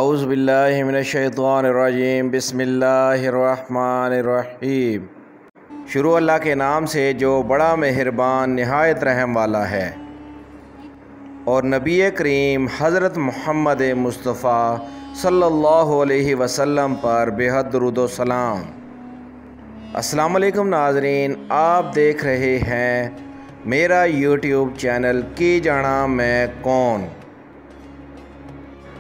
اعوذ باللہ من الشیطان الرجیم بسم اللہ الرحمن الرحیم۔ شروع اللہ کے نام سے جو بڑا مہربان نہایت رحم والا ہے، اور نبی کریم حضرت محمد مصطفیٰ صلی اللہ علیہ وسلم پر بے حد درود و سلام۔ السلام علیکم ناظرین، آپ دیکھ رہے ہیں میرا یوٹیوب چینل کی جانا میں کون۔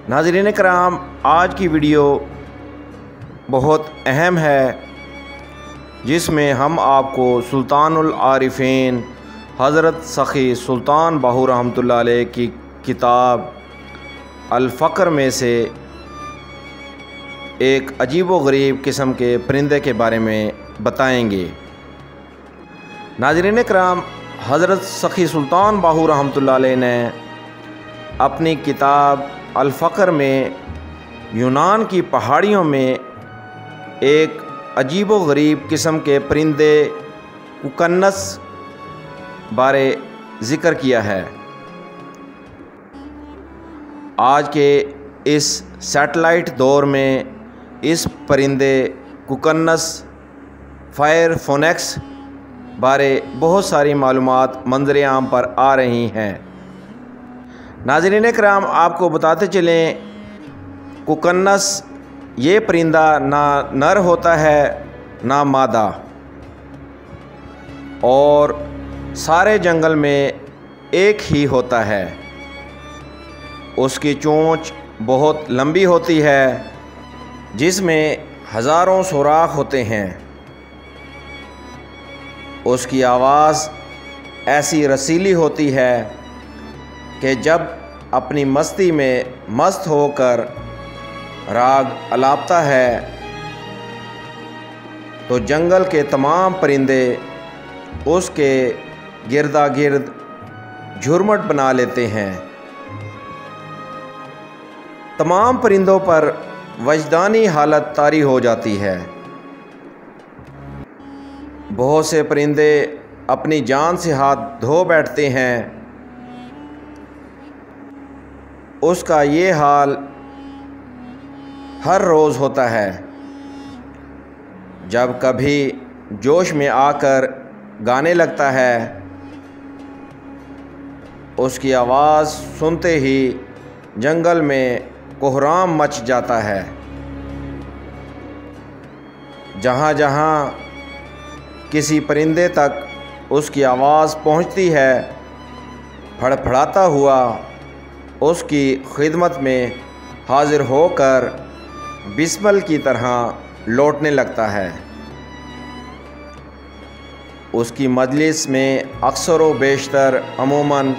ناظرین کرام، آج کی ویڈیو بہت اہم ہے، جس میں ہم آپ کو سلطان العارفین حضرت سخی سلطان باہو رحمۃ اللہ علیہ کی کتاب الفقر میں سے ایک عجیب و غریب قسم کے پرندے کے بارے میں بتائیں گے۔ ناظرین کرام، حضرت سخی سلطان باہو رحمۃ اللہ علیہ نے اپنی کتاب الفقر میں یونان کی پہاڑیوں میں ایک عجیب و غریب قسم کے پرندے کوکنس بارے ذکر کیا ہے۔ آج کے اس سیٹلائٹ دور میں اس پرندے کوکنس فائر فونیکس بارے بہت ساری معلومات منظر عام پر آ رہی ہیں۔ ناظرین کرام، آپ کو بتاتے چلیں، کوکنس یہ پرندہ نہ نر ہوتا ہے نہ مادہ، اور سارے جنگل میں ایک ہی ہوتا ہے۔ اس کی چونچ بہت لمبی ہوتی ہے، جس میں ہزاروں سوراخ ہوتے ہیں۔ اس کی آواز ایسی رسیلی ہوتی ہے کہ جب اپنی مستی میں مست ہو کر راگ الاپتا ہے تو جنگل کے تمام پرندے اس کے گردا گرد جھرمٹ بنا لیتے ہیں۔ تمام پرندوں پر وجدانی حالت طاری ہو جاتی ہے۔ بہت سے پرندے اپنی جان سے ہاتھ دھو بیٹھتے ہیں۔ اس کا یہ حال ہر روز ہوتا ہے۔ جب کبھی جوش میں آ کر گانے لگتا ہے، اس کی آواز سنتے ہی جنگل میں کوہرام مچ جاتا ہے۔ جہاں جہاں کسی پرندے تک اس کی آواز پہنچتی ہے، پھڑپھڑاتا ہوا اس کی خدمت میں حاضر ہو کر بسمل کی طرح لوٹنے لگتا ہے۔ اس کی مجلس میں اکثر و بیشتر عموماً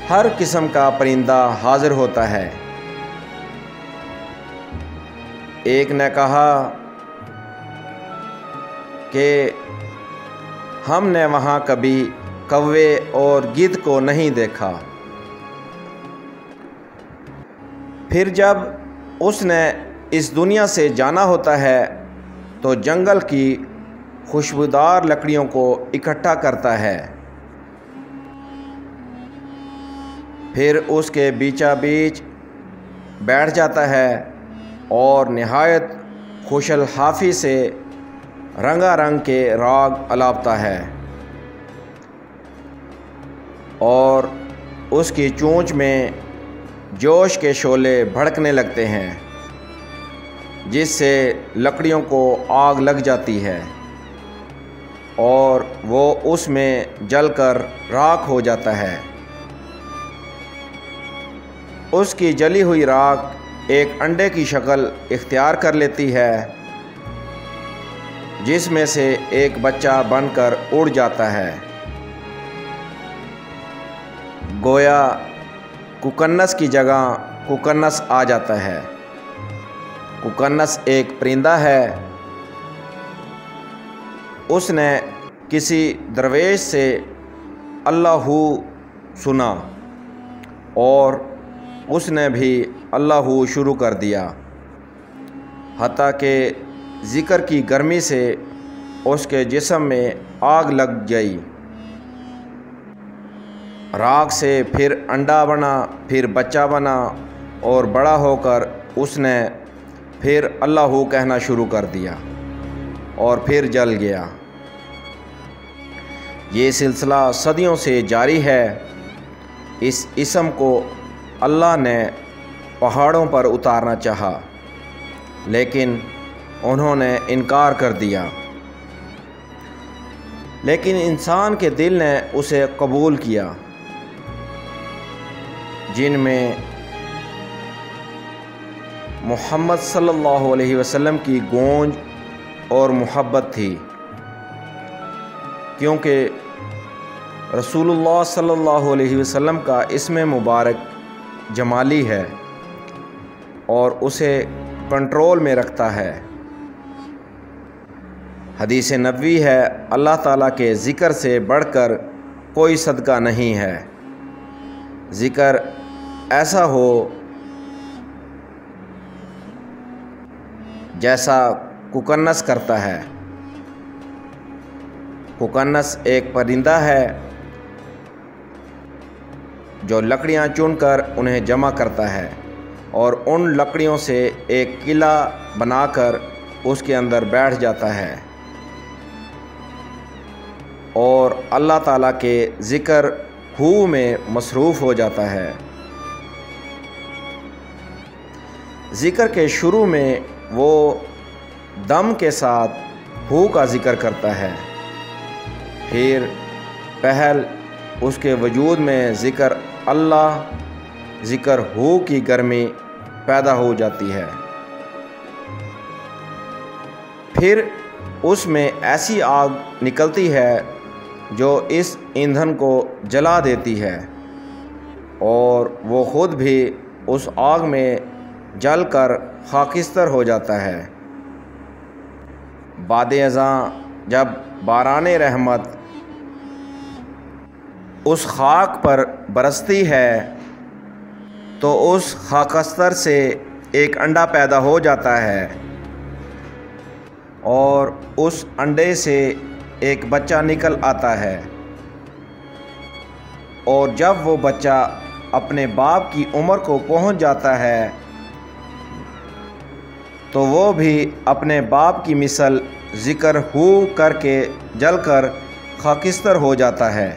ہر قسم کا پرندہ حاضر ہوتا ہے۔ ایک نے کہا کہ ہم نے وہاں کبھی کوے اور گدھ کو نہیں دیکھا۔ پھر جب اس نے اس دنیا سے جانا ہوتا ہے تو جنگل کی خوشبودار لکڑیوں کو اکٹھا کرتا ہے، پھر اس کے بیچا بیچ بیٹھ جاتا ہے اور نہایت خوش الحافی سے رنگا رنگ کے راگ الاپتا ہے، اور اس کی چونچ میں جوش کے شعلے بھڑکنے لگتے ہیں، جس سے لکڑیوں کو آگ لگ جاتی ہے اور وہ اس میں جل کر راکھ ہو جاتا ہے۔ اس کی جلی ہوئی راکھ ایک انڈے کی شکل اختیار کر لیتی ہے، جس میں سے ایک بچہ بن کر اڑ جاتا ہے۔ گویا کوکنس کی جگہ کوکنس آ جاتا ہے۔ کوکنس ایک پرندہ ہے۔ اس نے کسی درویش سے اللہ ہو سنا اور اس نے بھی اللہ ہو شروع کر دیا، حتیٰ کہ ذکر کی گرمی سے اس کے جسم میں آگ لگ گئی۔ راگ سے پھر انڈا بنا، پھر بچہ بنا، اور بڑا ہو کر اس نے پھر اللہ کہنا شروع کر دیا اور پھر جل گیا۔ یہ سلسلہ صدیوں سے جاری ہے۔ اس اسم کو اللہ نے پہاڑوں پر اتارنا چاہا، لیکن انہوں نے انکار کر دیا، لیکن انسان کے دل نے اسے قبول کیا، جن میں محمد صلی اللہ علیہ وسلم کی گونج اور محبت تھی، کیونکہ رسول اللہ صلی اللہ علیہ وسلم کا اسم مبارک جمالی ہے اور اسے کنٹرول میں رکھتا ہے۔ حدیث نبوی ہے، اللہ تعالیٰ کے ذکر سے بڑھ کر کوئی صدقہ نہیں ہے۔ ذکر ایسا ہو جیسا کوکنس کرتا ہے۔ کوکنس ایک پرندہ ہے جو لکڑیاں چن کر انہیں جمع کرتا ہے اور ان لکڑیوں سے ایک قلعہ بنا کر اس کے اندر بیٹھ جاتا ہے اور اللہ تعالیٰ کے ذکر میں مصروف ہو جاتا ہے۔ ذکر کے شروع میں وہ دم کے ساتھ کا ذکر کرتا ہے، پھر پہل اس کے وجود میں ذکر اللہ، ذکر کی گرمی پیدا ہو جاتی ہے، پھر اس میں ایسی آگ نکلتی ہے جو اس ایندھن کو جلا دیتی ہے اور وہ خود بھی اس آگ میں جل کر خاکستر ہو جاتا ہے۔ بعد ازاں جب باران رحمت اس خاک پر برستی ہے تو اس خاکستر سے ایک انڈا پیدا ہو جاتا ہے اور اس انڈے سے ایک بچہ نکل آتا ہے، اور جب وہ بچہ اپنے باپ کی عمر کو پہنچ جاتا ہے تو وہ بھی اپنے باپ کی مثل ذکر کر کے جل کر خاکستر ہو جاتا ہے،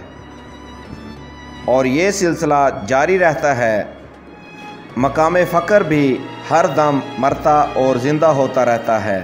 اور یہ سلسلہ جاری رہتا ہے۔ مقام فقر بھی ہر دم مرتا اور زندہ ہوتا رہتا ہے۔